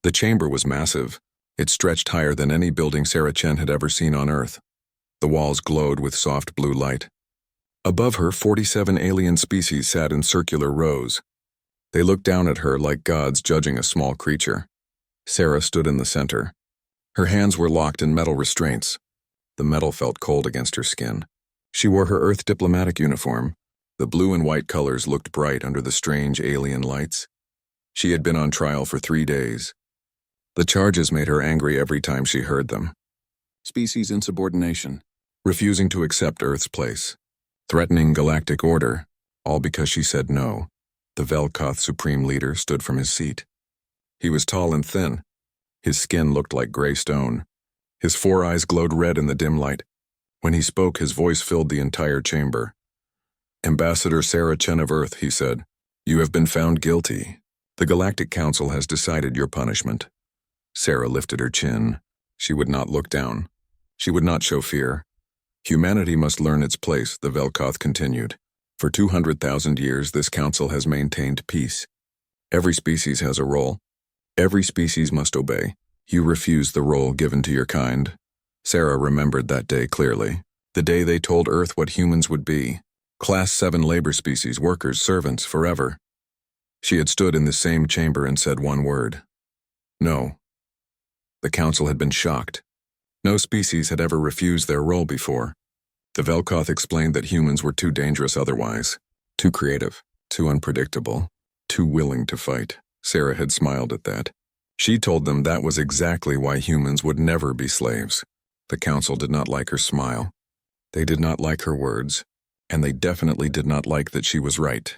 The chamber was massive. It stretched higher than any building Sarah Chen had ever seen on Earth. The walls glowed with soft blue light. Above her, 47 alien species sat in circular rows. They looked down at her like gods judging a small creature. Sarah stood in the center. Her hands were locked in metal restraints. The metal felt cold against her skin. She wore her Earth diplomatic uniform. The blue and white colors looked bright under the strange alien lights. She had been on trial for 3 days. The charges made her angry every time she heard them. Species insubordination, refusing to accept Earth's place, threatening galactic order, all because she said no. The Velkoth supreme leader stood from his seat. He was tall and thin. His skin looked like gray stone. His 4 eyes glowed red in the dim light. When he spoke, his voice filled the entire chamber. "Ambassador Sarah Chen of Earth," he said, "you have been found guilty. The Galactic Council has decided your punishment." Sarah lifted her chin. She would not look down. She would not show fear. "Humanity must learn its place," the Velkoth continued. "For 200,000 years, this council has maintained peace. Every species has a role. Every species must obey. You refuse the role given to your kind." Sarah remembered that day clearly. The day they told Earth what humans would be. Class 7 labor species, workers, servants, forever. She had stood in the same chamber and said one word. No. The council had been shocked. No species had ever refused their role before. The Velkoth explained that humans were too dangerous otherwise, too creative, too unpredictable, too willing to fight. Sarah had smiled at that. She told them that was exactly why humans would never be slaves. The council did not like her smile. They did not like her words, and they definitely did not like that she was right.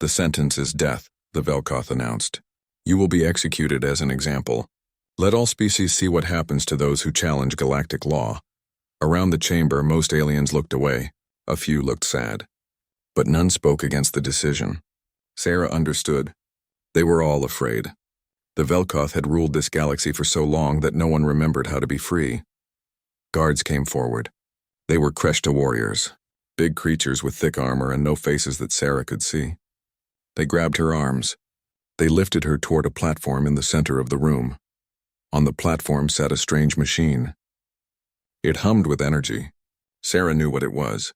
"The sentence is death," the Velkoth announced. "You will be executed as an example. Let all species see what happens to those who challenge galactic law." Around the chamber, most aliens looked away. A few looked sad. But none spoke against the decision. Sarah understood. They were all afraid. The Velkoth had ruled this galaxy for so long that no one remembered how to be free. Guards came forward. They were Kreshta warriors, big creatures with thick armor and no faces that Sarah could see. They grabbed her arms. They lifted her toward a platform in the center of the room. On the platform sat a strange machine. It hummed with energy. Sarah knew what it was.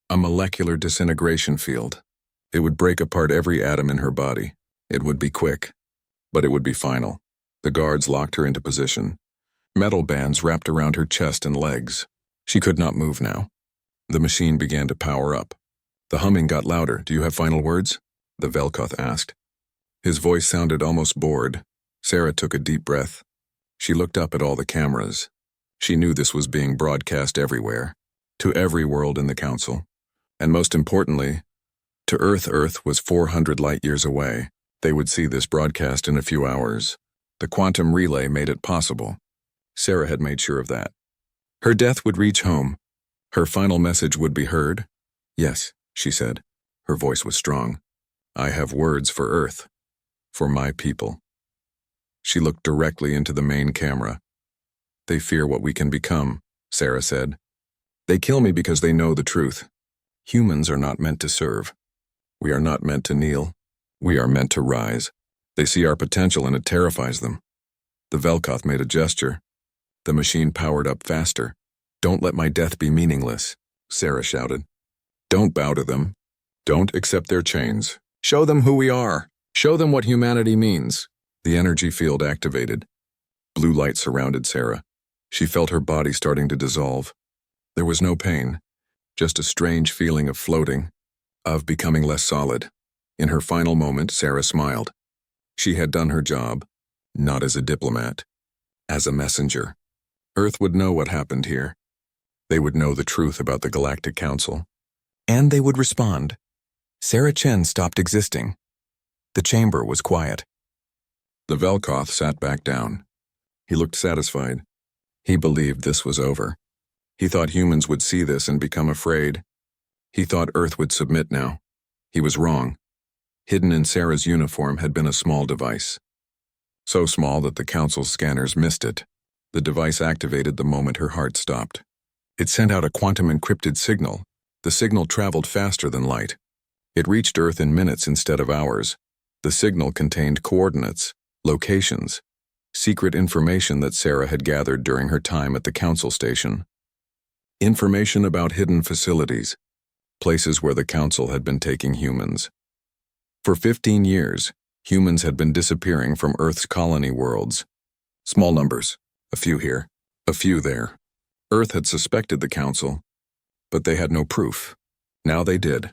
A molecular disintegration field. It would break apart every atom in her body. It would be quick, but it would be final. The guards locked her into position. Metal bands wrapped around her chest and legs. She could not move now. The machine began to power up. The humming got louder. "Do you have final words?" the Velkoth asked. His voice sounded almost bored. Sarah took a deep breath. She looked up at all the cameras. She knew this was being broadcast everywhere, to every world in the council. And most importantly, to Earth. Earth was 400 light years away. They would see this broadcast in a few hours. The quantum relay made it possible. Sarah had made sure of that. Her death would reach home. Her final message would be heard. "Yes," she said. Her voice was strong. "I have words for Earth, for my people." She looked directly into the main camera. "They fear what we can become," Sarah said. "They kill me because they know the truth. Humans are not meant to serve. We are not meant to kneel. We are meant to rise. They see our potential and it terrifies them." The Velkoth made a gesture. The machine powered up faster. "Don't let my death be meaningless," Sarah shouted. "Don't bow to them. Don't accept their chains. Show them who we are. Show them what humanity means." The energy field activated. Blue light surrounded Sarah. She felt her body starting to dissolve. There was no pain, just a strange feeling of floating, of becoming less solid. In her final moment, Sarah smiled. She had done her job, not as a diplomat, as a messenger. Earth would know what happened here. They would know the truth about the Galactic Council. And they would respond. Sarah Chen stopped existing. The chamber was quiet. The Velkoth sat back down. He looked satisfied. He believed this was over. He thought humans would see this and become afraid. He thought Earth would submit now. He was wrong. Hidden in Sarah's uniform had been a small device. So small that the Council's scanners missed it. The device activated the moment her heart stopped. It sent out a quantum-encrypted signal. The signal traveled faster than light. It reached Earth in minutes instead of hours. The signal contained coordinates, locations. secret information that Sarah had gathered during her time at the council station. Information about hidden facilities, places where the council had been taking humans. For 15 years, humans had been disappearing from Earth's colony worlds. Small numbers, a few here, a few there. Earth had suspected the council, but they had no proof. Now they did.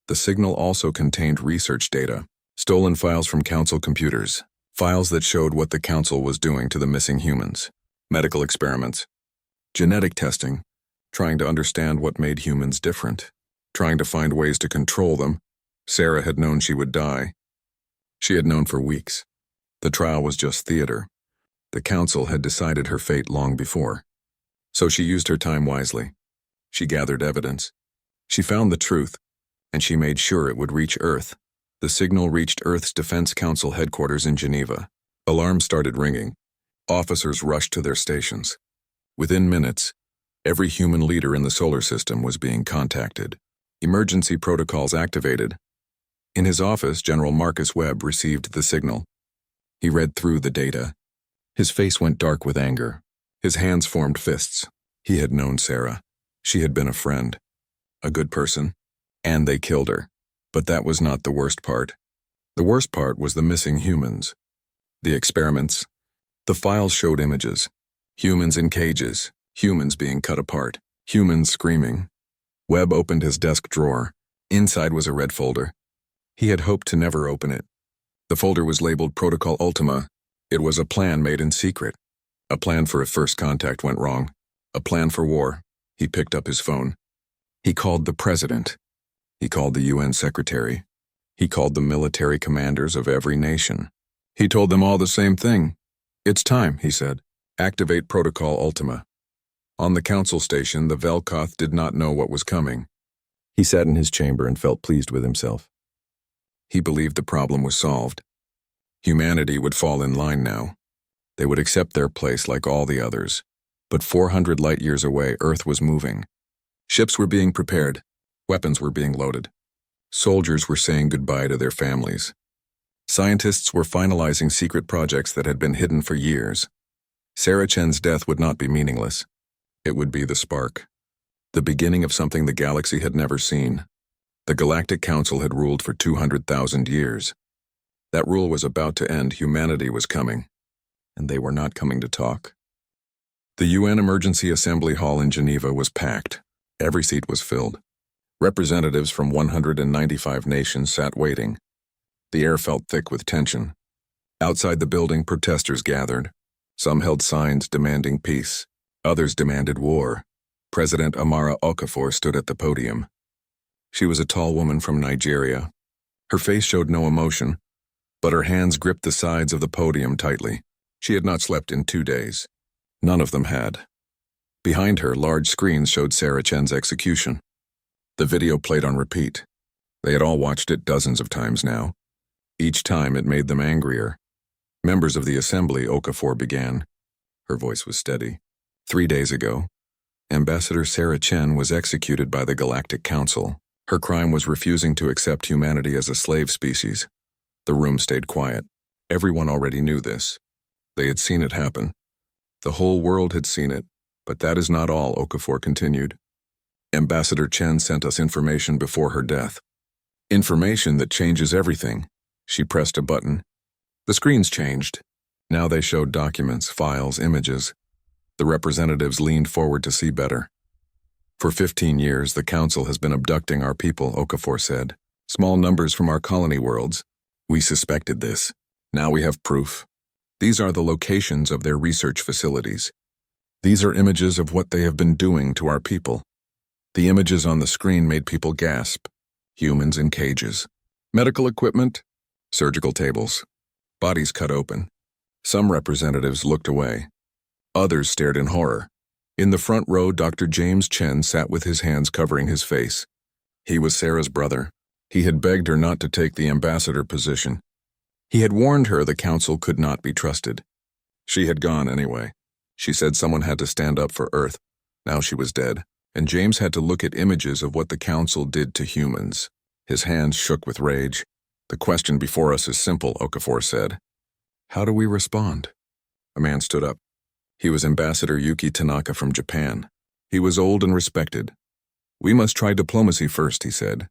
The signal also contained research data, stolen files from council computers, files that showed what the council was doing to the missing humans, medical experiments, genetic testing, trying to understand what made humans different, trying to find ways to control them. Sarah had known she would die. She had known for weeks. The trial was just theater. The council had decided her fate long before. So she used her time wisely. She gathered evidence. She found the truth, and she made sure it would reach Earth. The signal reached Earth's Defense Council headquarters in Geneva. Alarms started ringing. Officers rushed to their stations. Within minutes, every human leader in the solar system was being contacted. Emergency protocols activated. In his office, General Marcus Webb received the signal. He read through the data. His face went dark with anger. His hands formed fists. He had known Sarah. She had been a friend, a good person, and they killed her. But that was not the worst part. The worst part was the missing humans. The experiments. The files showed images. Humans in cages, humans being cut apart, humans screaming. Webb opened his desk drawer. Inside was a red folder. He had hoped to never open it. The folder was labeled Protocol Ultima. It was a plan made in secret. A plan for if first contact went wrong. A plan for war. He picked up his phone. He called the president. He called the UN secretary. He called the military commanders of every nation. He told them all the same thing. It's time, he said. Activate Protocol Ultima. On the council station, the Velkoth did not know what was coming. He sat in his chamber and felt pleased with himself. He believed the problem was solved. Humanity would fall in line now. They would accept their place like all the others. But 400 light-years away, Earth was moving. Ships were being prepared. Weapons were being loaded. Soldiers were saying goodbye to their families. Scientists were finalizing secret projects that had been hidden for years. Sarah Chen's death would not be meaningless. It would be the spark. The beginning of something the galaxy had never seen. The Galactic Council had ruled for 200,000 years. That rule was about to end. Humanity was coming. And they were not coming to talk. The UN Emergency Assembly Hall in Geneva was packed. Every seat was filled. Representatives from 195 nations sat waiting. The air felt thick with tension. Outside the building, protesters gathered. Some held signs demanding peace. Others demanded war. President Amara Okafor stood at the podium. She was a tall woman from Nigeria. Her face showed no emotion, but her hands gripped the sides of the podium tightly. She had not slept in 2 days. None of them had. Behind her, large screens showed Sarah Chen's execution. The video played on repeat. They had all watched it dozens of times now. Each time it made them angrier. Members of the assembly, Okafor began. Her voice was steady. 3 days ago, Ambassador Sarah Chen was executed by the Galactic Council. Her crime was refusing to accept humanity as a slave species. The room stayed quiet. Everyone already knew this. They had seen it happen. The whole world had seen it, but that is not all, Okafor continued. Ambassador Chen sent us information before her death. Information that changes everything. She pressed a button. The screens changed. Now they showed documents, files, images. The representatives leaned forward to see better. For 15 years, the Council has been abducting our people, Okafor said. Small numbers from our colony worlds. We suspected this. Now we have proof. These are the locations of their research facilities. These are images of what they have been doing to our people. The images on the screen made people gasp. Humans in cages. Medical equipment. Surgical tables. Bodies cut open. Some representatives looked away. Others stared in horror. In the front row, Dr. James Chen sat with his hands covering his face. He was Sarah's brother. He had begged her not to take the ambassador position. He had warned her the council could not be trusted. She had gone anyway. She said someone had to stand up for Earth. Now she was dead, and James had to look at images of what the council did to humans. His hands shook with rage. The question before us is simple, Okafor said. How do we respond? A man stood up. He was Ambassador Yuki Tanaka from Japan. He was old and respected. "We must try diplomacy first," he said.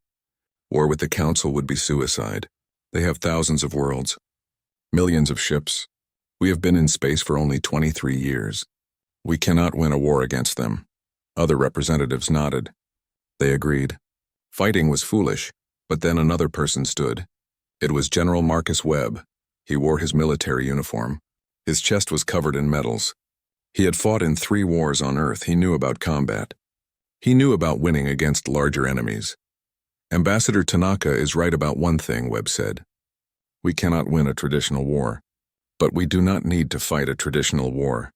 "War with the Council would be suicide. They have thousands of worlds, millions of ships. We have been in space for only 23 years. We cannot win a war against them." Other representatives nodded. They agreed. Fighting was foolish, but then another person stood. It was General Marcus Webb. He wore his military uniform. His chest was covered in medals. He had fought in 3 wars on Earth. He knew about combat. He knew about winning against larger enemies. "Ambassador Tanaka is right about one thing," Webb said. "We cannot win a traditional war, but we do not need to fight a traditional war."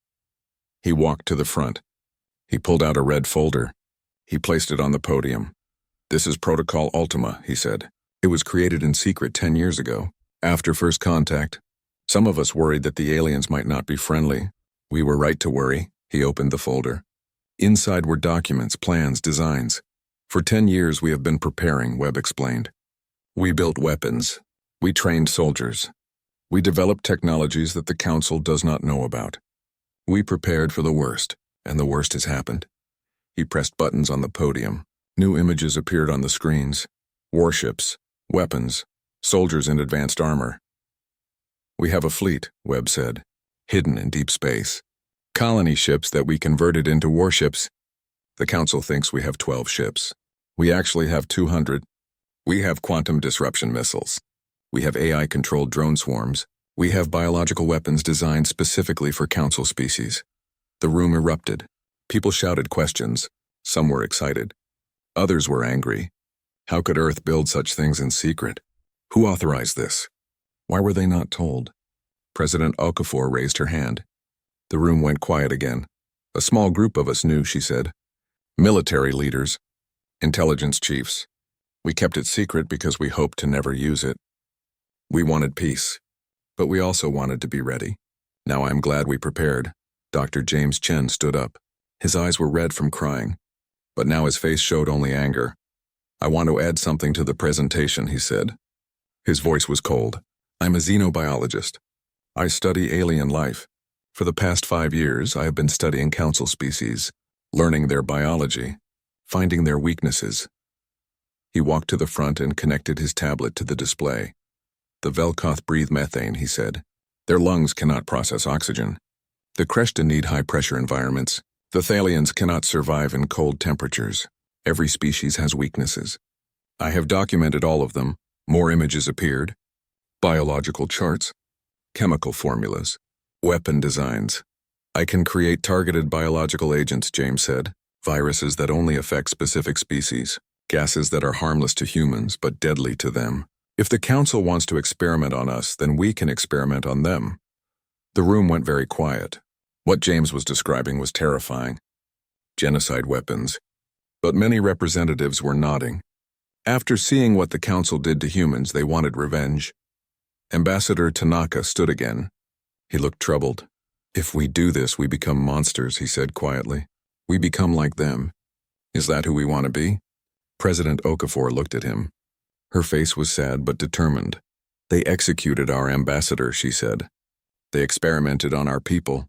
He walked to the front. He pulled out a red folder. He placed it on the podium. "This is Protocol Ultima," he said. "It was created in secret 10 years ago, after first contact. Some of us worried that the aliens might not be friendly. We were right to worry." He opened the folder. Inside were documents, plans, designs. "For 10 years we have been preparing," Webb explained. "We built weapons. We trained soldiers. We developed technologies that the Council does not know about. We prepared for the worst, and the worst has happened." He pressed buttons on the podium. New images appeared on the screens. Warships, weapons, soldiers in advanced armor. "We have a fleet," Webb said, "hidden in deep space. Colony ships that we converted into warships. The Council thinks we have 12 ships. We actually have 200. We have quantum disruption missiles. We have AI-controlled drone swarms. We have biological weapons designed specifically for Council species." The room erupted. People shouted questions. Some were excited. Others were angry. How could Earth build such things in secret? Who authorized this? Why were they not told? President Okafor raised her hand. The room went quiet again. "A small group of us knew," she said. "Military leaders, intelligence chiefs. We kept it secret because we hoped to never use it. We wanted peace, but we also wanted to be ready. Now I'm glad we prepared." Dr. James Chen stood up. His eyes were red from crying, but now his face showed only anger. "I want to add something to the presentation," he said. His voice was cold. "I'm a xenobiologist. I study alien life. For the past 5 years, I have been studying Council species, learning their biology, finding their weaknesses." He walked to the front and connected his tablet to the display. "The Velkoth breathe methane," he said. "Their lungs cannot process oxygen. The Kreshta need high-pressure environments. The Thalians cannot survive in cold temperatures. Every species has weaknesses. I have documented all of them. More images appeared. Biological charts, chemical formulas, weapon designs. I can create targeted biological agents," James said. "Viruses that only affect specific species. Gases that are harmless to humans but deadly to them. If the Council wants to experiment on us, then we can experiment on them." The room went very quiet. What James was describing was terrifying. Genocide weapons. But many representatives were nodding. After seeing what the Council did to humans, they wanted revenge. Ambassador Tanaka stood again. He looked troubled. "If we do this, we become monsters," he said quietly. "We become like them. Is that who we want to be?" President Okafor looked at him. Her face was sad but determined. "They executed our ambassador," she said. "They experimented on our people.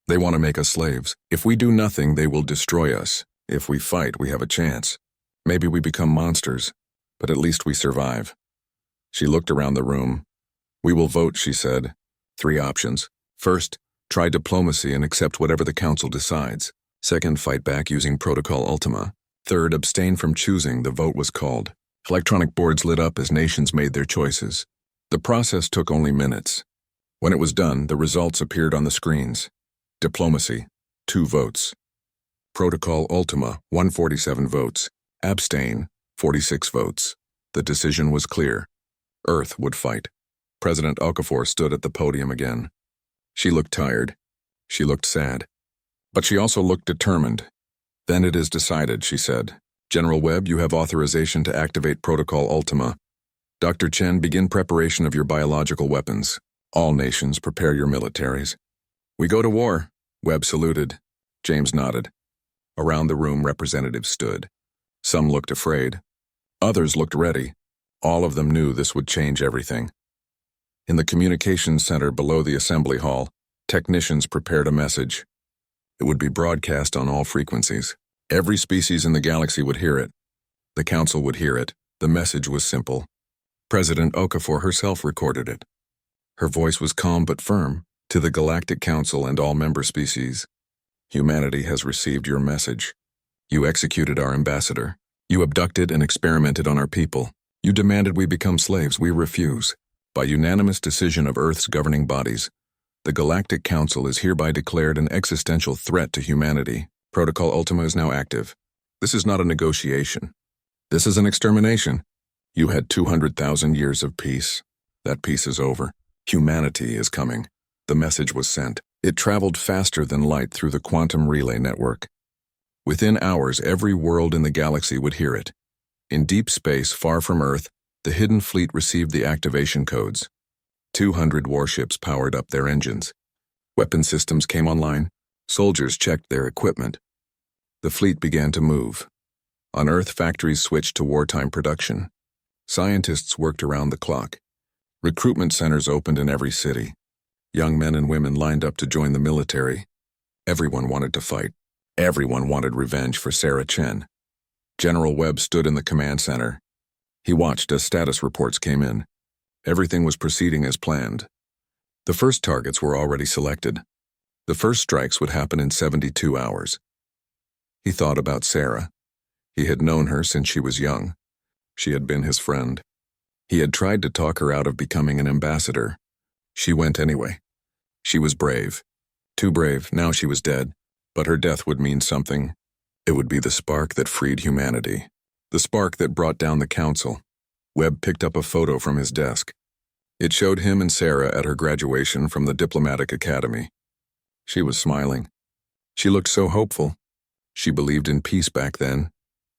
They want to make us slaves. If we do nothing, they will destroy us. If we fight, we have a chance. Maybe we become monsters, but at least we survive." She looked around the room. "We will vote," she said. 3 options. First, try diplomacy and accept whatever the Council decides. Second, fight back using Protocol Ultima. Third, abstain from choosing. The vote was called. Electronic boards lit up as nations made their choices. The process took only minutes. When it was done, the results appeared on the screens. Diplomacy, 2 votes. Protocol Ultima, 147 votes. Abstain, 46 votes. The decision was clear. Earth would fight. President Okafor stood at the podium again. She looked tired. She looked sad. But she also looked determined. "Then it is decided," she said. "General Webb, you have authorization to activate Protocol Ultima. Dr. Chen, begin preparation of your biological weapons. All nations, prepare your militaries." "We go to war," Webb saluted. James nodded. Around the room, representatives stood. Some looked afraid. Others looked ready. All of them knew this would change everything. In the communications center below the assembly hall, Technicians prepared a message. It would be broadcast on all frequencies. Every species in the galaxy would hear it. The Council would hear it. The message was simple. President Okafor herself recorded it. Her voice was calm but firm. To the Galactic Council and all member species, humanity has received your message. You executed our ambassador. You abducted and experimented on our people. You demanded we become slaves. We refuse. By unanimous decision of Earth's governing bodies, the Galactic Council is hereby declared an existential threat to humanity. Protocol Ultima is now active. This is not a negotiation. This is an extermination. You had 200,000 years of peace. That peace is over. Humanity is coming. The message was sent. It traveled faster than light through the quantum relay network. Within hours, every world in the galaxy would hear it. In deep space, far from Earth, the hidden fleet received the activation codes. 200 warships powered up their engines. Weapon systems came online. Soldiers checked their equipment. The fleet began to move. On Earth, factories switched to wartime production. Scientists worked around the clock. Recruitment centers opened in every city. Young men and women lined up to join the military. Everyone wanted to fight. Everyone wanted revenge for Sarah Chen. General Webb stood in the command center. He watched as status reports came in. Everything was proceeding as planned. The first targets were already selected. The first strikes would happen in 72 hours. He thought about Sarah. He had known her since she was young. She had been his friend. He had tried to talk her out of becoming an ambassador. She went anyway. She was brave. Too brave, now she was dead. But her death would mean something. It would be the spark that freed humanity. The spark that brought down the Council. Webb picked up a photo from his desk. It showed him and Sarah at her graduation from the Diplomatic Academy. She was smiling. She looked so hopeful. She believed in peace back then.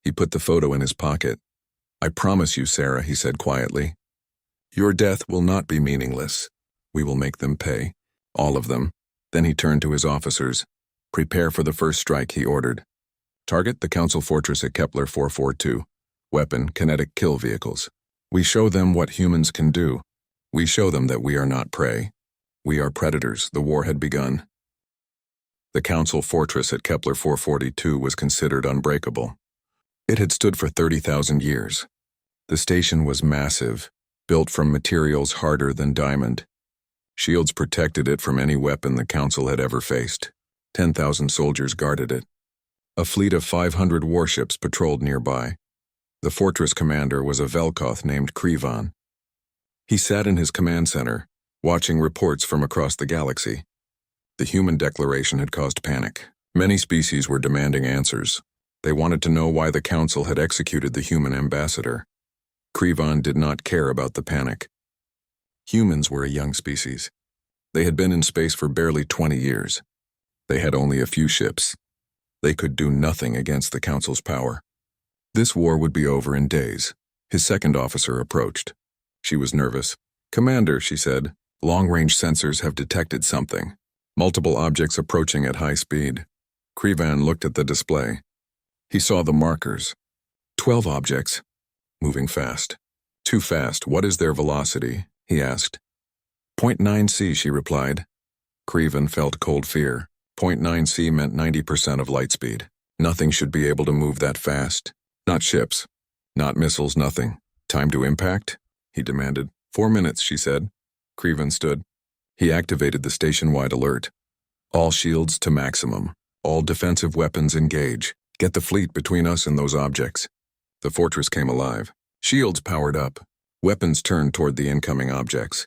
He put the photo in his pocket. "I promise you, Sarah," he said quietly. "Your death will not be meaningless. We will make them pay. All of them." Then he turned to his officers. "Prepare for the first strike," he ordered. "Target the Council fortress at Kepler 442. Weapon, kinetic kill vehicles. We show them what humans can do. We show them that we are not prey. We are predators." The war had begun. The Council fortress at Kepler 442 was considered unbreakable. It had stood for 30,000 years. The station was massive, built from materials harder than diamond. Shields protected it from any weapon the Council had ever faced. 10,000 soldiers guarded it. A fleet of 500 warships patrolled nearby. The fortress commander was a Velkoth named Krivan. He sat in his command center, watching reports from across the galaxy. The human declaration had caused panic. Many species were demanding answers. They wanted to know why the Council had executed the human ambassador. Krivan did not care about the panic. Humans were a young species. They had been in space for barely 20 years. They had only a few ships. They could do nothing against the Council's power. This war would be over in days. His second officer approached. She was nervous. "Commander," she said, "long-range sensors have detected something. Multiple objects approaching at high speed." Krivan looked at the display. He saw the markers. 12 objects. Moving fast. "Too fast. What is their velocity?" he asked. "0.9c, she replied. Krivan felt cold fear. 0.9c meant 90% of light speed. Nothing should be able to move that fast. Not ships. Not missiles, nothing. "Time to impact?" he demanded. 4 minutes, she said. Krivan stood. He activated the station-wide alert. "All shields to maximum. All defensive weapons engage. Get the fleet between us and those objects." The fortress came alive. Shields powered up. Weapons turned toward the incoming objects.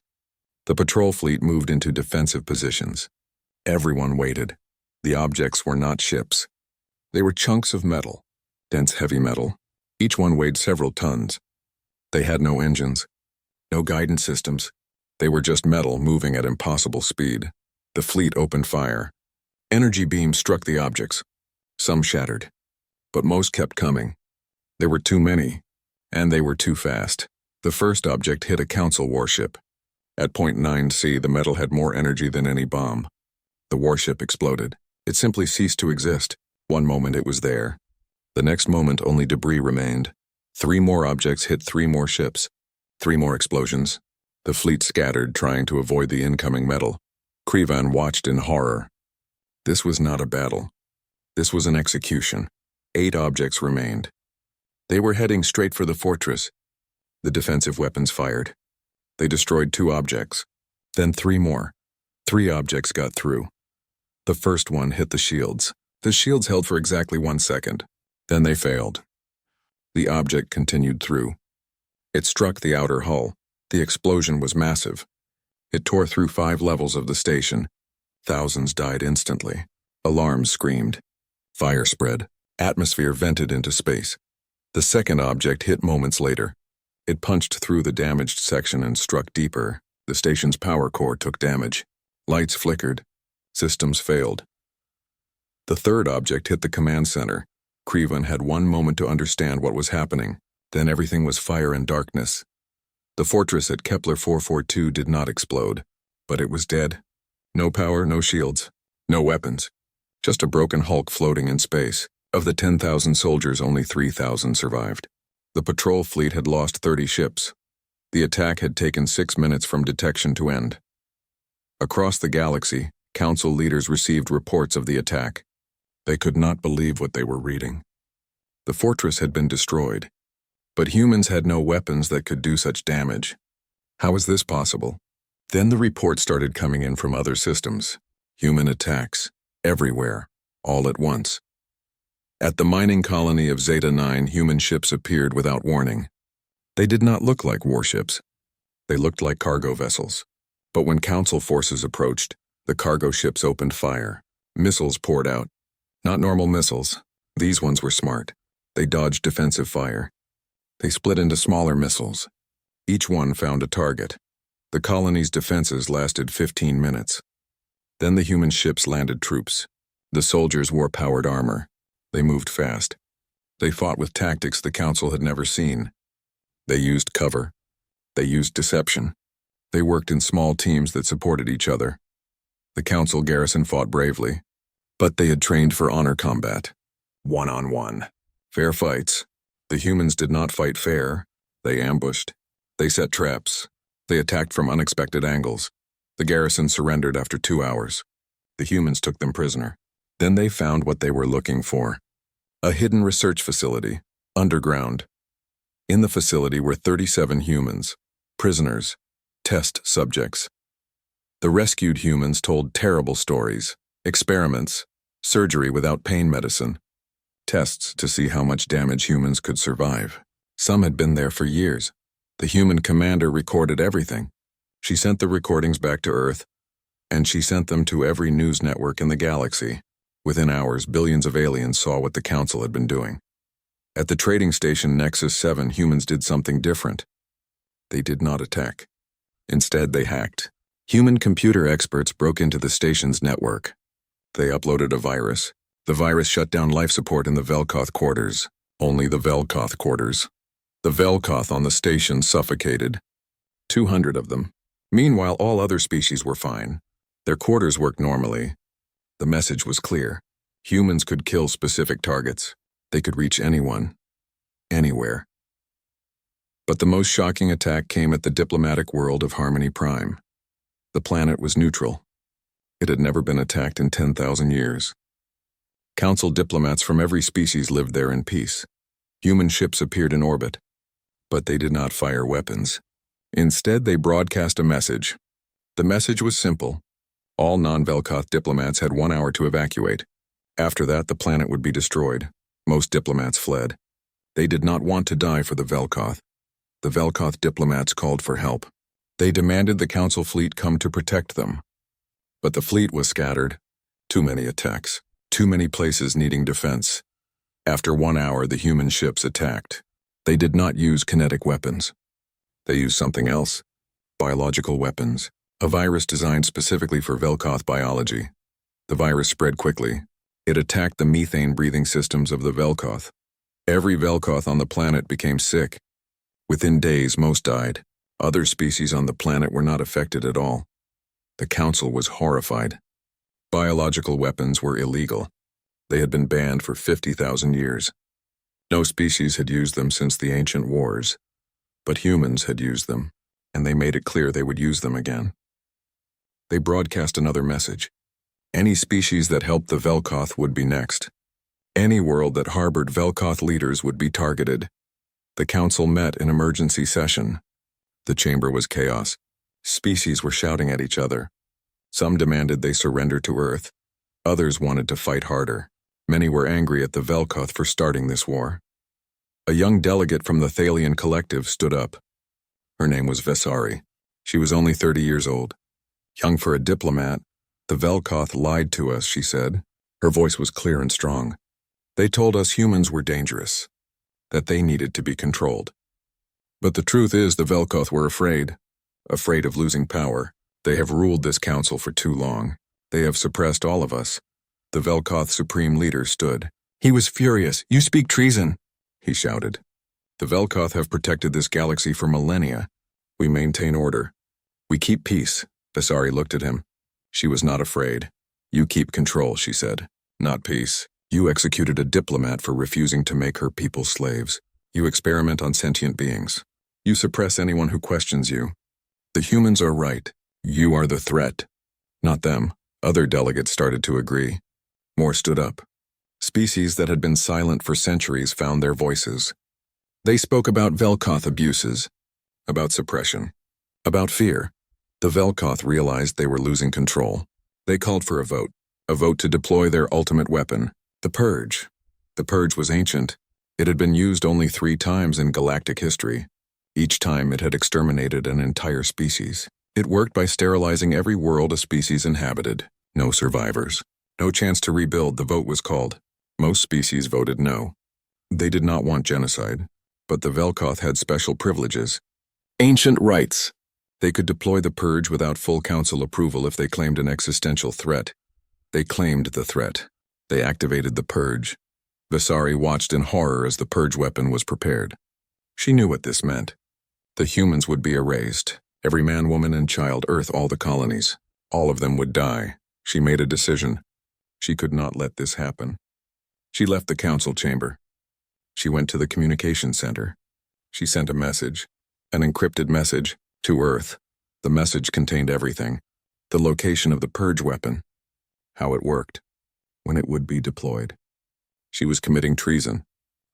The patrol fleet moved into defensive positions. Everyone waited. The objects were not ships. They were chunks of metal, dense heavy metal. Each one weighed several tons. They had no engines, no guidance systems. They were just metal moving at impossible speed. The fleet opened fire. Energy beams struck the objects. Some shattered, but most kept coming. There were too many, and they were too fast. The first object hit a Council warship. At 0.9c, the metal had more energy than any bomb. The warship exploded. It simply ceased to exist. One moment it was there. The next moment only debris remained. 3 more objects hit 3 more ships. 3 more explosions. The fleet scattered, trying to avoid the incoming metal. Krivan watched in horror. This was not a battle. This was an execution. 8 objects remained. They were heading straight for the fortress. The defensive weapons fired. They destroyed 2 objects. Then 3 more. 3 objects got through. The first one hit the shields. The shields held for exactly 1 second. Then they failed. The object continued through. It struck the outer hull. The explosion was massive. It tore through 5 levels of the station. Thousands died instantly. Alarms screamed. Fire spread. Atmosphere vented into space. The second object hit moments later. It punched through the damaged section and struck deeper. The station's power core took damage. Lights flickered. Systems failed. The third object hit the command center. Krivan had one moment to understand what was happening. Then everything was fire and darkness. The fortress at Kepler 442 did not explode, but it was dead. No power, no shields, no weapons. Just a broken hulk floating in space. Of the 10,000 soldiers, only 3,000 survived. The patrol fleet had lost 30 ships. The attack had taken 6 minutes from detection to end. Across the galaxy, council leaders received reports of the attack. They could not believe what they were reading. The fortress had been destroyed, but humans had no weapons that could do such damage. How is this possible? Then the reports started coming in from other systems. Human attacks, everywhere, all at once. At the mining colony of Zeta 9, human ships appeared without warning. They did not look like warships. They looked like cargo vessels. But when council forces approached, the cargo ships opened fire. Missiles poured out. Not normal missiles. These ones were smart. They dodged defensive fire. They split into smaller missiles. Each one found a target. The colony's defenses lasted 15 minutes. Then the human ships landed troops. The soldiers wore powered armor. They moved fast. They fought with tactics the council had never seen. They used cover. They used deception. They worked in small teams that supported each other. The council garrison fought bravely, but they had trained for honor combat. One-on-one. Fair fights. The humans did not fight fair. They ambushed. They set traps. They attacked from unexpected angles. The garrison surrendered after 2 hours. The humans took them prisoner. Then they found what they were looking for. A hidden research facility, underground. In the facility were 37 humans, prisoners, test subjects. The rescued humans told terrible stories, experiments, surgery without pain medicine, tests to see how much damage humans could survive. Some had been there for years. The human commander recorded everything. She sent the recordings back to Earth, and she sent them to every news network in the galaxy. Within hours, billions of aliens saw what the council had been doing. At the trading station Nexus 7, humans did something different. They did not attack. Instead, they hacked. Human computer experts broke into the station's network. They uploaded a virus. The virus shut down life support in the Velkoth quarters. Only the Velkoth quarters. The Velkoth on the station suffocated. 200 of them. Meanwhile, all other species were fine. Their quarters worked normally. The message was clear. Humans could kill specific targets. They could reach anyone. Anywhere. But the most shocking attack came at the diplomatic world of Harmony Prime. The planet was neutral. It had never been attacked in 10,000 years. Council diplomats from every species lived there in peace. Human ships appeared in orbit. But they did not fire weapons. Instead, they broadcast a message. The message was simple. All non-Velkoth diplomats had 1 hour to evacuate. After that, the planet would be destroyed. Most diplomats fled. They did not want to die for the Velkoth. The Velkoth diplomats called for help. They demanded the council fleet come to protect them. But the fleet was scattered. Too many attacks. Too many places needing defense. After 1 hour, the human ships attacked. They did not use kinetic weapons. They used something else. Biological weapons. A virus designed specifically for Velkoth biology. The virus spread quickly. It attacked the methane-breathing systems of the Velkoth. Every Velkoth on the planet became sick. Within days, most died. Other species on the planet were not affected at all. The council was horrified. Biological weapons were illegal. They had been banned for 50,000 years. No species had used them since the ancient wars. But humans had used them, and they made it clear they would use them again. They broadcast another message. Any species that helped the Velkoth would be next. Any world that harbored Velkoth leaders would be targeted. The council met in emergency session. The chamber was chaos. Species were shouting at each other. Some demanded they surrender to Earth. Others wanted to fight harder. Many were angry at the Velkoth for starting this war. A young delegate from the Thalian collective stood up. Her name was Vesari. She was only 30 years old. Young for a diplomat, the Velkoth lied to us, she said. Her voice was clear and strong. They told us humans were dangerous, that they needed to be controlled. But the truth is the Velkoth were afraid of losing power. They have ruled this council for too long. They have suppressed all of us. The Velkoth supreme leader stood. He was furious. You speak treason, he shouted. The Velkoth have protected this galaxy for millennia. We maintain order. We keep peace. Vesari looked at him. She was not afraid. You keep control, she said. Not peace. You executed a diplomat for refusing to make her people slaves. You experiment on sentient beings. You suppress anyone who questions you. The humans are right. You are the threat. Not them. Other delegates started to agree. More stood up. Species that had been silent for centuries found their voices. They spoke about Velkoth abuses, about suppression, about fear. The Velkoth realized they were losing control. They called for a vote to deploy their ultimate weapon, the Purge. The Purge was ancient. It had been used only 3 times in galactic history. Each time it had exterminated an entire species. It worked by sterilizing every world a species inhabited. No survivors. No chance to rebuild, the vote was called. Most species voted no. They did not want genocide, but the Velkoth had special privileges. Ancient rights. They could deploy the Purge without full council approval if they claimed an existential threat. They claimed the threat. They activated the Purge. Vesari watched in horror as the Purge weapon was prepared. She knew what this meant. The humans would be erased. Every man, woman, and child, Earth, all the colonies. All of them would die. She made a decision. She could not let this happen. She left the council chamber. She went to the communication center. She sent a message, an encrypted message, to Earth. The message contained everything. The location of the Purge weapon. How it worked. When it would be deployed. She was committing treason.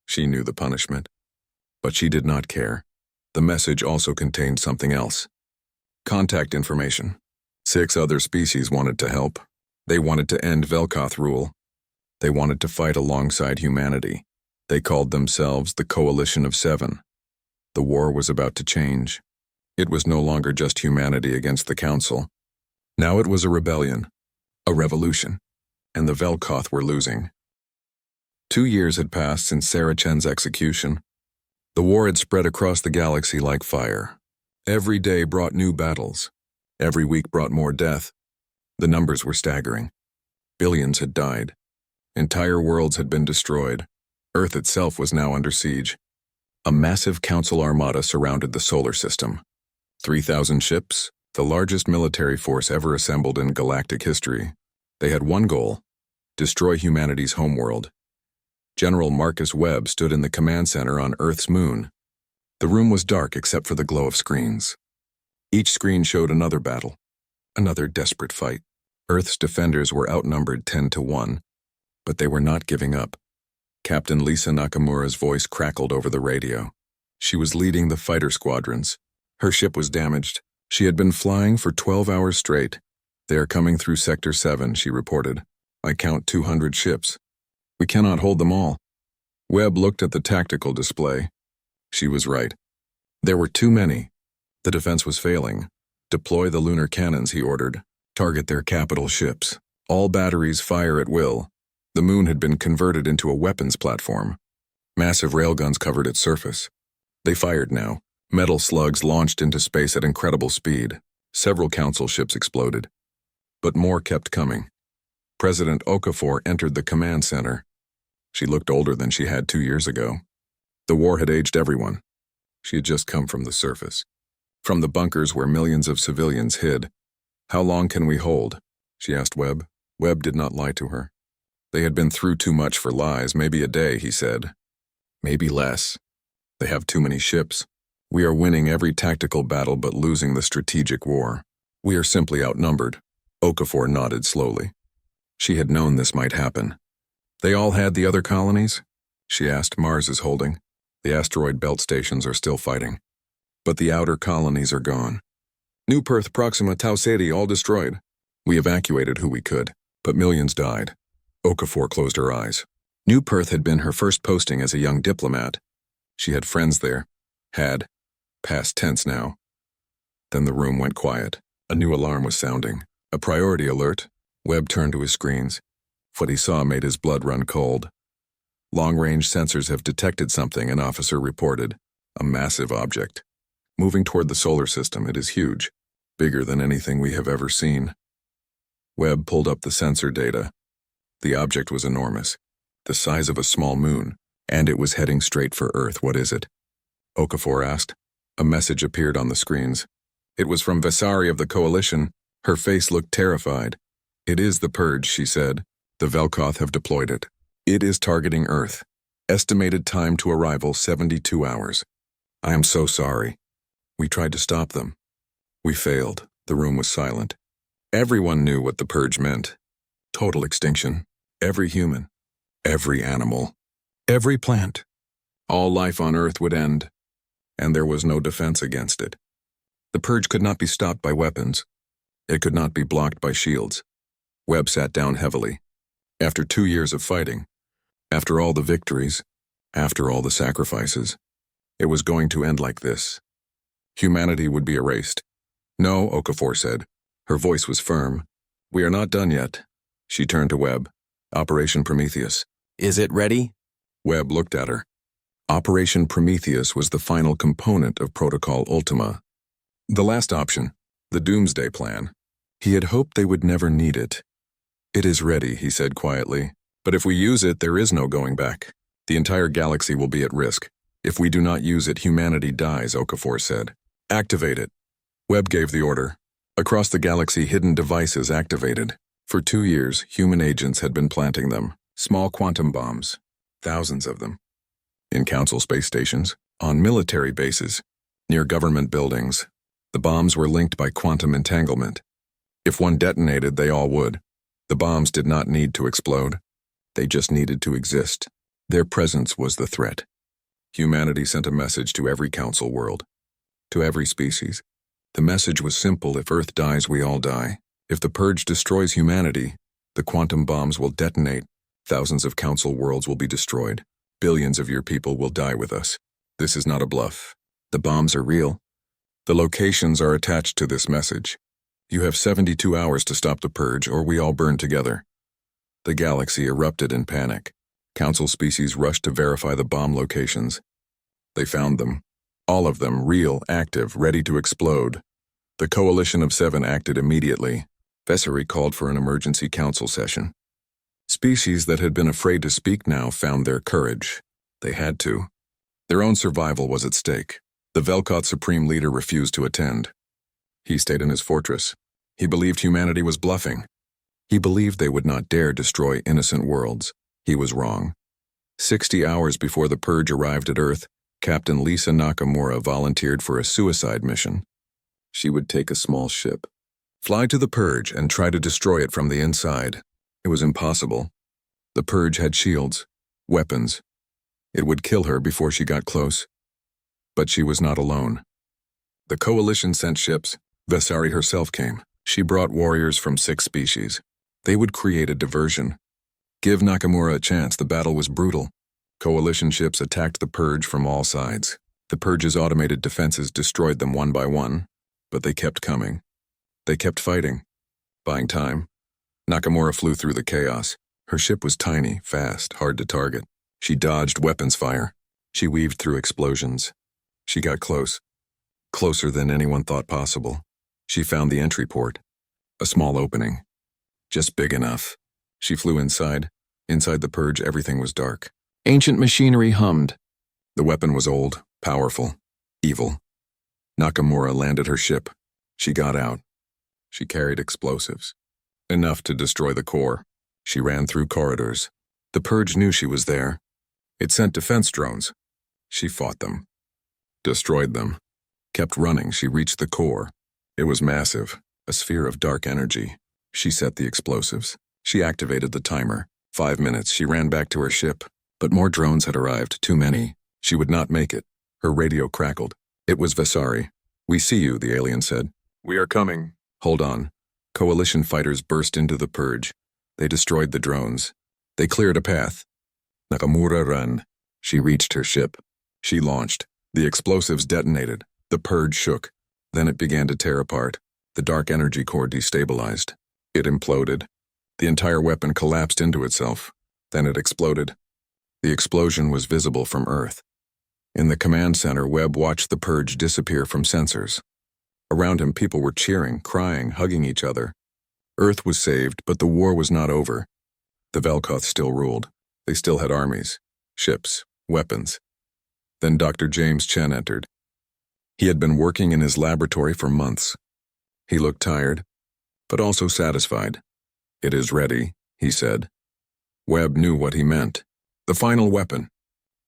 She knew the punishment. But she did not care. The message also contained something else. Contact information. 6 other species wanted to help. They wanted to end Velkoth rule. They wanted to fight alongside humanity. They called themselves the Coalition of 7. The war was about to change. It was no longer just humanity against the Council. Now it was a rebellion, a revolution, and the Velkoth were losing. 2 years had passed since Sarachen's execution. The war had spread across the galaxy like fire. Every day brought new battles. Every week brought more death. The numbers were staggering. Billions had died. Entire worlds had been destroyed. Earth itself was now under siege. A massive council armada surrounded the solar system. 3,000 ships, the largest military force ever assembled in galactic history. They had one goal: destroy humanity's homeworld. General Marcus Webb stood in the command center on Earth's moon. The room was dark except for the glow of screens. Each screen showed another battle, another desperate fight. Earth's defenders were outnumbered 10-1, but they were not giving up. Captain Lisa Nakamura's voice crackled over the radio. She was leading the fighter squadrons. Her ship was damaged. She had been flying for 12 hours straight. They are coming through Sector 7, she reported. I count 200 ships. We cannot hold them all. Webb looked at the tactical display. She was right. There were too many. The defense was failing. Deploy the lunar cannons, he ordered. Target their capital ships. All batteries fire at will. The moon had been converted into a weapons platform. Massive railguns covered its surface. They fired now. Metal slugs launched into space at incredible speed. Several council ships exploded. But more kept coming. President Okafor entered the command center. She looked older than she had 2 years ago. The war had aged everyone. She had just come from the surface. From the bunkers where millions of civilians hid. How long can we hold? She asked Webb. Webb did not lie to her. They had been through too much for lies. Maybe a day, he said. Maybe less. They have too many ships. We are winning every tactical battle but losing the strategic war. We are simply outnumbered. Okafor nodded slowly. She had known this might happen. They all had the other colonies? She asked. Mars is holding. The asteroid belt stations are still fighting. But the outer colonies are gone. New Perth, Proxima, Tau Ceti, all destroyed. We evacuated who we could, but millions died. Okafor closed her eyes. New Perth had been her first posting as a young diplomat. She had friends there. Had. Past tense now. Then the room went quiet. A new alarm was sounding. A priority alert. Webb turned to his screens. What he saw made his blood run cold. Long-range sensors have detected something, an officer reported. A massive object. Moving toward the solar system, it is huge. Bigger than anything we have ever seen. Webb pulled up the sensor data. The object was enormous. The size of a small moon. And it was heading straight for Earth. What is it? Okafor asked. A message appeared on the screens. It was from Vasari of the Coalition. Her face looked terrified. It is the Purge, she said. The Velkoth have deployed it. It is targeting Earth. Estimated time to arrival 72 hours. I am so sorry. We tried to stop them. We failed. The room was silent. Everyone knew what the Purge meant. Total extinction. Every human. Every animal. Every plant. All life on Earth would end. And there was no defense against it. The Purge could not be stopped by weapons. It could not be blocked by shields. Webb sat down heavily. After 2 years of fighting, after all the victories, after all the sacrifices, it was going to end like this. Humanity would be erased. No, Okafor said. Her voice was firm. We are not done yet. She turned to Webb. Operation Prometheus. Is it ready? Webb looked at her. Operation Prometheus was the final component of Protocol Ultima. The last option, the Doomsday Plan. He had hoped they would never need it. It is ready, he said quietly. But if we use it, there is no going back. The entire galaxy will be at risk. If we do not use it, humanity dies, Okafor said. Activate it. Webb gave the order. Across the galaxy, hidden devices activated. For 2 years, human agents had been planting them. Small quantum bombs. Thousands of them. In council space stations, on military bases, near government buildings. The bombs were linked by quantum entanglement. If one detonated, they all would. The bombs did not need to explode. They just needed to exist. Their presence was the threat. Humanity sent a message to every council world. To every species. The message was simple: if Earth dies, we all die. If the Purge destroys humanity, the quantum bombs will detonate. Thousands of council worlds will be destroyed. Billions of your people will die with us. This is not a bluff. The bombs are real. The locations are attached to this message. You have 72 hours to stop the Purge, or we all burn together. The galaxy erupted in panic. Council species rushed to verify the bomb locations. They found them. All of them, real, active, ready to explode. The Coalition of 7 acted immediately. Vessery called for an emergency council session. Species that had been afraid to speak now found their courage. They had to. Their own survival was at stake. The Velkoth Supreme Leader refused to attend. He stayed in his fortress. He believed humanity was bluffing. He believed they would not dare destroy innocent worlds. He was wrong. 60 hours before the Purge arrived at Earth, Captain Lisa Nakamura volunteered for a suicide mission. She would take a small ship, fly to the Purge, and try to destroy it from the inside. It was impossible. The Purge had shields, weapons. It would kill her before she got close. But she was not alone. The Coalition sent ships. Vasari herself came. She brought warriors from 6 species. They would create a diversion. Give Nakamura a chance. The battle was brutal. Coalition ships attacked the Purge from all sides. The Purge's automated defenses destroyed them one by one, but they kept coming. They kept fighting, buying time. Nakamura flew through the chaos. Her ship was tiny, fast, hard to target. She dodged weapons fire. She weaved through explosions. She got close. Closer than anyone thought possible. She found the entry port. A small opening. Just big enough. She flew inside. Inside the Purge, everything was dark. Ancient machinery hummed. The weapon was old, powerful, evil. Nakamura landed her ship. She got out. She carried explosives. Enough to destroy the core. She ran through corridors. The Purge knew she was there. It sent defense drones. She fought them. Destroyed them. Kept running. She reached the core. It was massive. A sphere of dark energy. She set the explosives. She activated the timer. 5 minutes, she ran back to her ship. But more drones had arrived, too many. She would not make it. Her radio crackled. It was Vasari. "We see you," the alien said. "We are coming." "Hold on." Coalition fighters burst into the purge. They destroyed the drones. They cleared a path. Nakamura run. She reached her ship. She launched. The explosives detonated. The purge shook. Then it began to tear apart. The dark energy core destabilized. It imploded. The entire weapon collapsed into itself. Then it exploded. The explosion was visible from Earth. In the command center, Webb watched the purge disappear from sensors. Around him, people were cheering, crying, hugging each other. Earth was saved, but the war was not over. The Velkoth still ruled. They still had armies, ships, weapons. Then Dr. James Chen entered. He had been working in his laboratory for months. He looked tired, but also satisfied. "It is ready," he said. Webb knew what he meant. The final weapon.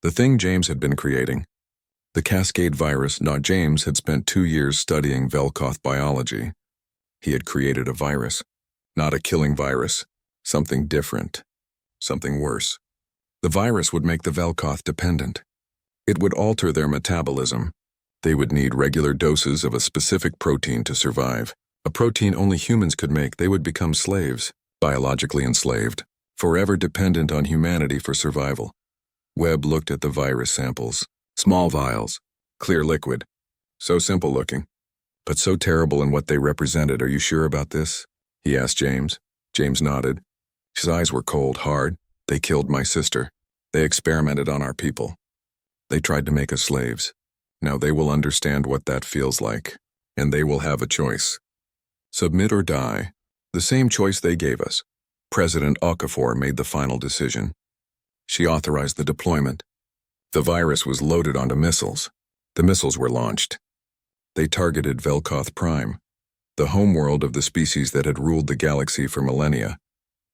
The thing James had been creating. The Cascade virus. Not James had spent 2 years studying Velkoth biology. He had created a virus. Not a killing virus. Something different. Something worse. The virus would make the Velkoth dependent. It would alter their metabolism. They would need regular doses of a specific protein to survive. A protein only humans could make. They would become slaves, biologically enslaved, forever dependent on humanity for survival. Webb looked at the virus samples. Small vials, clear liquid. So simple looking, but so terrible in what they represented. "Are you sure about this?" he asked James. James nodded. His eyes were cold, hard. "They killed my sister. They experimented on our people. They tried to make us slaves. Now they will understand what that feels like, and they will have a choice. Submit or die. The same choice they gave us." President Okafor made the final decision. She authorized the deployment. The virus was loaded onto missiles. The missiles were launched. They targeted Velkoth Prime, the homeworld of the species that had ruled the galaxy for millennia.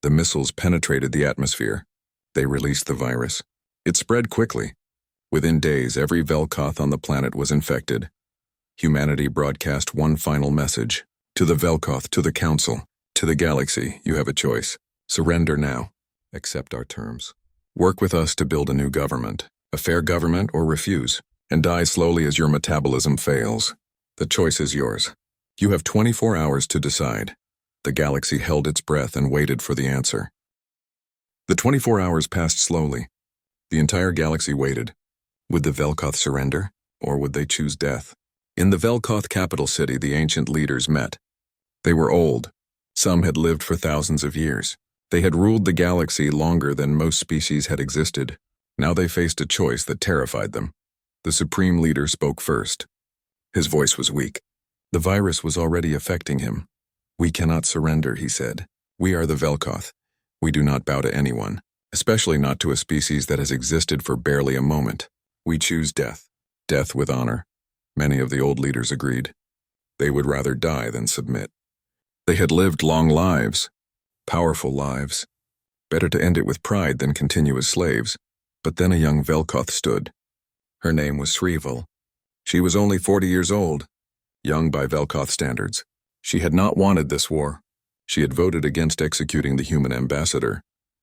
The missiles penetrated the atmosphere. They released the virus. It spread quickly. Within days, every Velkoth on the planet was infected. Humanity broadcast one final message. To the Velkoth, to the Council, to the galaxy, you have a choice. Surrender now. Accept our terms. Work with us to build a new government, a fair government, or refuse, and die slowly as your metabolism fails. The choice is yours. You have 24 hours to decide. The galaxy held its breath and waited for the answer. The 24 hours passed slowly. The entire galaxy waited. Would the Velkoth surrender, or would they choose death? In the Velkoth capital city, the ancient leaders met. They were old. Some had lived for thousands of years. They had ruled the galaxy longer than most species had existed. Now they faced a choice that terrified them. The supreme leader spoke first. His voice was weak. The virus was already affecting him. "We cannot surrender," he said. "We are the Velkoth. We do not bow to anyone, especially not to a species that has existed for barely a moment. We choose death. Death with honor." Many of the old leaders agreed. They would rather die than submit. They had lived long lives, powerful lives. Better to end it with pride than continue as slaves. But then a young Velkoth stood. Her name was Shrivel. She was only 40 years old, young by Velkoth standards. She had not wanted this war. She had voted against executing the human ambassador.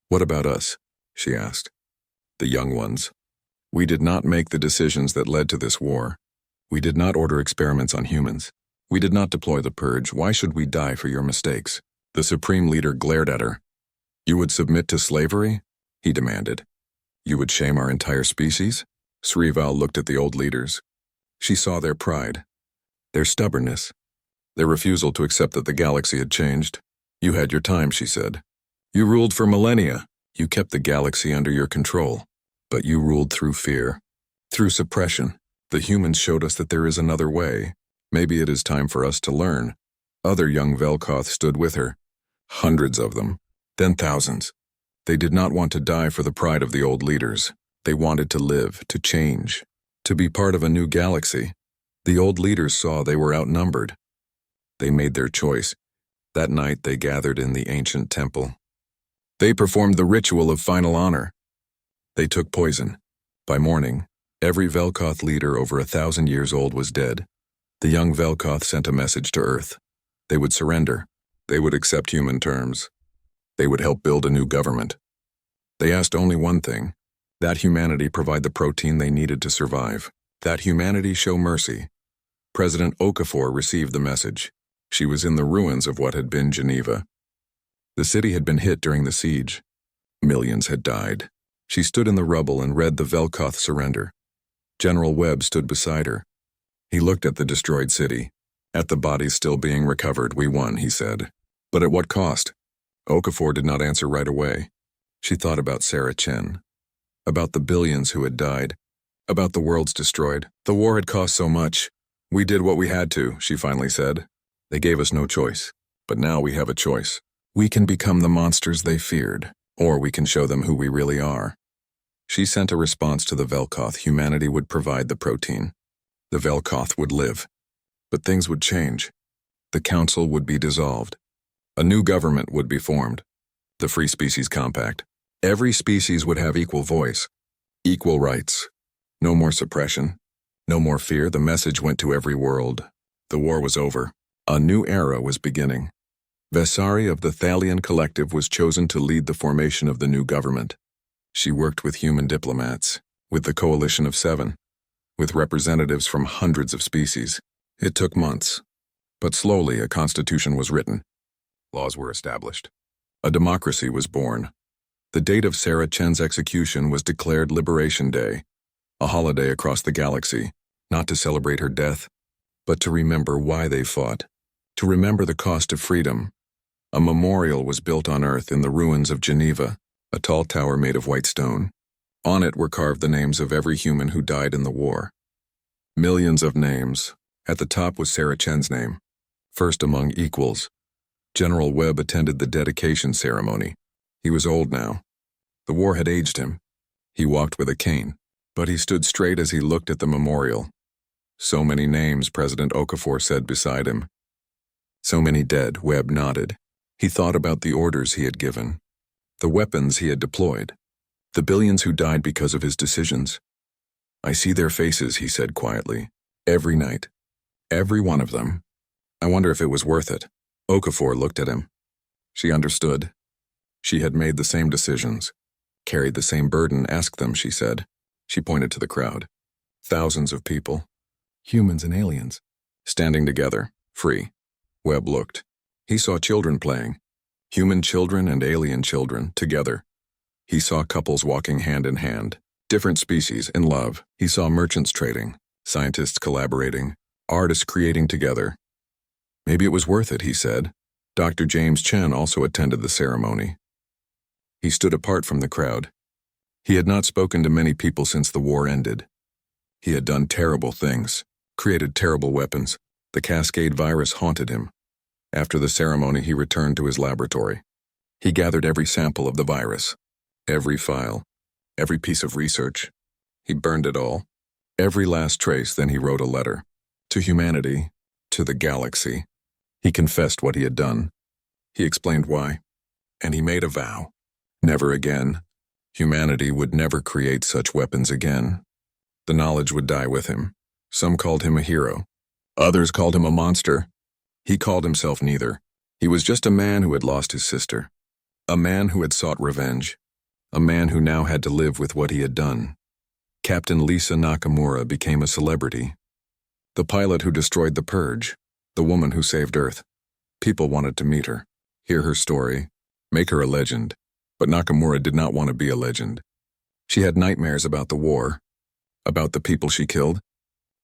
"What about us?" she asked. "The young ones. We did not make the decisions that led to this war. We did not order experiments on humans. We did not deploy the purge. Why should we die for your mistakes?" The supreme leader glared at her. "You would submit to slavery?" he demanded. "You would shame our entire species?" Srival looked at the old leaders. She saw their pride, their stubbornness, their refusal to accept that the galaxy had changed. "You had your time," she said. "You ruled for millennia. You kept the galaxy under your control. But you ruled through fear, through suppression. The humans showed us that there is another way. Maybe it is time for us to learn." Other young Velkoth stood with her. Hundreds of them, then thousands. They did not want to die for the pride of the old leaders. They wanted to live, to change, to be part of a new galaxy. The old leaders saw they were outnumbered. They made their choice. That night they gathered in the ancient temple. They performed the ritual of final honor. They took poison. By morning, every Velkoth leader over 1,000 years old was dead. The young Velkoth sent a message to Earth. They would surrender. They would accept human terms. They would help build a new government. They asked only one thing, that humanity provide the protein they needed to survive, that humanity show mercy. President Okafor received the message. She was in the ruins of what had been Geneva. The city had been hit during the siege. Millions had died. She stood in the rubble and read the Velkoth surrender. General Webb stood beside her. He looked at the destroyed city. At the bodies still being recovered, we won, he said. But at what cost? Okafor did not answer right away. She thought about Sarah Chen, about the billions who had died, about the worlds destroyed. The war had cost so much. We did what we had to, she finally said. They gave us no choice. But now we have a choice. We can become the monsters they feared, or we can show them who we really are. She sent a response to the Velkoth. Humanity would provide the protein. The Velkoth would live. But things would change. The council would be dissolved. A new government would be formed. The Free Species Compact. Every species would have equal voice, equal rights. No more suppression. No more fear. The message went to every world. The war was over. A new era was beginning. Vasari of the Thalian Collective was chosen to lead the formation of the new government. She worked with human diplomats, with the Coalition of Seven, with representatives from hundreds of species. It took months, but slowly a constitution was written. Laws were established. A democracy was born. The date of Sarah Chen's execution was declared Liberation Day, a holiday across the galaxy, not to celebrate her death, but to remember why they fought, to remember the cost of freedom. A memorial was built on Earth in the ruins of Geneva, a tall tower made of white stone. On it were carved the names of every human who died in the war. Millions of names. At the top was Sarah Chen's name, first among equals. General Webb attended the dedication ceremony. He was old now. The war had aged him. He walked with a cane, but he stood straight as he looked at the memorial. So many names, President Okafor said beside him. So many dead, Webb nodded. He thought about the orders he had given, the weapons he had deployed, the billions who died because of his decisions. I see their faces, he said quietly, every night. Every one of them. I wonder if it was worth it. Okafor looked at him. She understood. She had made the same decisions, carried the same burden. Ask them, she said. She pointed to the crowd. Thousands of people, humans and aliens, standing together, free. Webb looked. He saw children playing, human children and alien children, together. He saw couples walking hand in hand, different species in love. He saw merchants trading, scientists collaborating, artists creating together. Maybe it was worth it, he said. Dr. James Chen also attended the ceremony. He stood apart from the crowd. He had not spoken to many people since the war ended. He had done terrible things, created terrible weapons. The Cascade virus haunted him. After the ceremony, he returned to his laboratory. He gathered every sample of the virus, every file, every piece of research. He burned it all, every last trace. Then he wrote a letter to humanity, to the galaxy. He confessed what he had done. He explained why, and he made a vow. Never again. Humanity would never create such weapons again. The knowledge would die with him. Some called him a hero. Others called him a monster. He called himself neither. He was just a man who had lost his sister. A man who had sought revenge. A man who now had to live with what he had done. Captain Lisa Nakamura became a celebrity. The pilot who destroyed the Purge. The woman who saved Earth. People wanted to meet her, hear her story, make her a legend. But Nakamura did not want to be a legend. She had nightmares about the war, about the people she killed,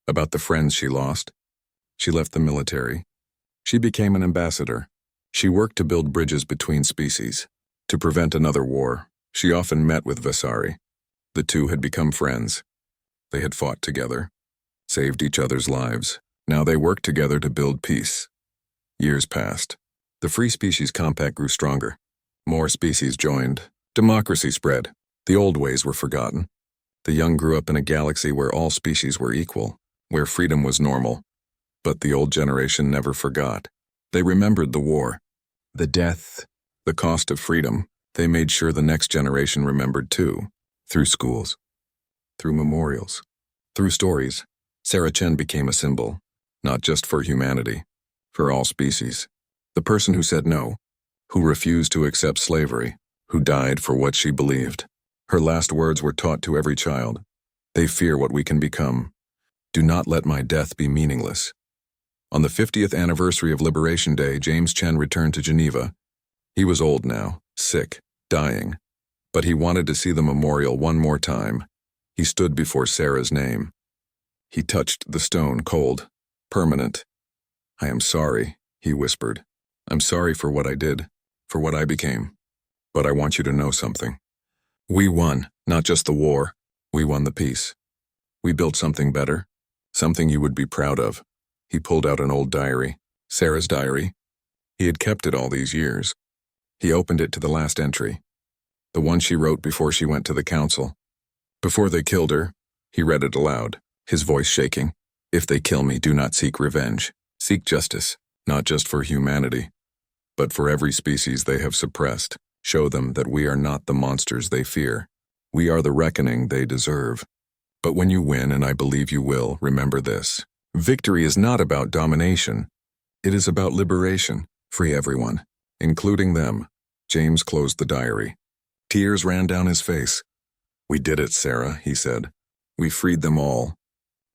about the friends she lost. She left the military. She became an ambassador. She worked to build bridges between species, to prevent another war. She often met with Vasari. The two had become friends. They had fought together, saved each other's lives. Now they worked together to build peace. Years passed. The Free Species Compact grew stronger. More species joined. Democracy spread. The old ways were forgotten. The young grew up in a galaxy where all species were equal, where freedom was normal. But the old generation never forgot. They remembered the war, the death, the cost of freedom. They made sure the next generation remembered too, through schools, through memorials, through stories. Sarah Chen became a symbol, not just for humanity, for all species. The person who said no, who refused to accept slavery, who died for what she believed. Her last words were taught to every child. They fear what we can become. Do not let my death be meaningless. On the 50th anniversary of Liberation Day, James Chen returned to Geneva. He was old now, sick, dying. But he wanted to see the memorial one more time. He stood before Sarah's name. He touched the stone, cold, permanent. I am sorry, he whispered. I'm sorry for what I did, for what I became. But I want you to know something. We won, not just the war. We won the peace. We built something better, something you would be proud of. He pulled out an old diary, Sarah's diary. He had kept it all these years. He opened it to the last entry, the one she wrote before she went to the council. Before they killed her, he read it aloud, his voice shaking. If they kill me, do not seek revenge. Seek justice, not just for humanity, but for every species they have suppressed. Show them that we are not the monsters they fear. We are the reckoning they deserve. But when you win, and I believe you will, remember this. Victory is not about domination. It is about liberation. Free everyone, including them. James closed the diary. Tears ran down his face. We did it, Sarah, he said. We freed them all.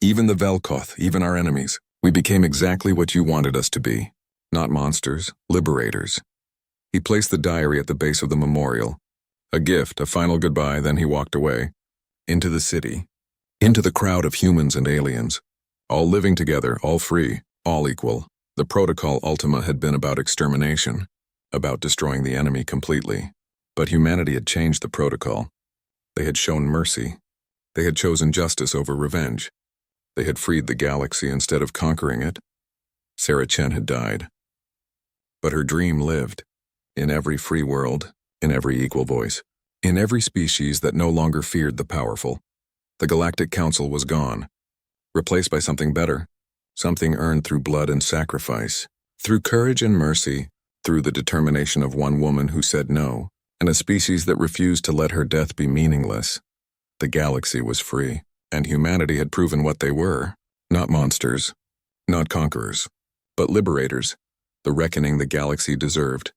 Even the Velkoth, even our enemies. We became exactly what you wanted us to be. Not monsters, liberators. He placed the diary at the base of the memorial. A gift, a final goodbye, then he walked away. Into the city. Into the crowd of humans and aliens. All living together, all free, all equal. The protocol Ultima had been about extermination, about destroying the enemy completely. But humanity had changed the protocol. They had shown mercy. They had chosen justice over revenge. They had freed the galaxy instead of conquering it. Sarah Chen had died. But her dream lived. In every free world, in every equal voice, in every species that no longer feared the powerful. The Galactic Council was gone, replaced by something better, something earned through blood and sacrifice, through courage and mercy, through the determination of one woman who said no, and a species that refused to let her death be meaningless. The galaxy was free, and humanity had proven what they were, not monsters, not conquerors, but liberators, the reckoning the galaxy deserved.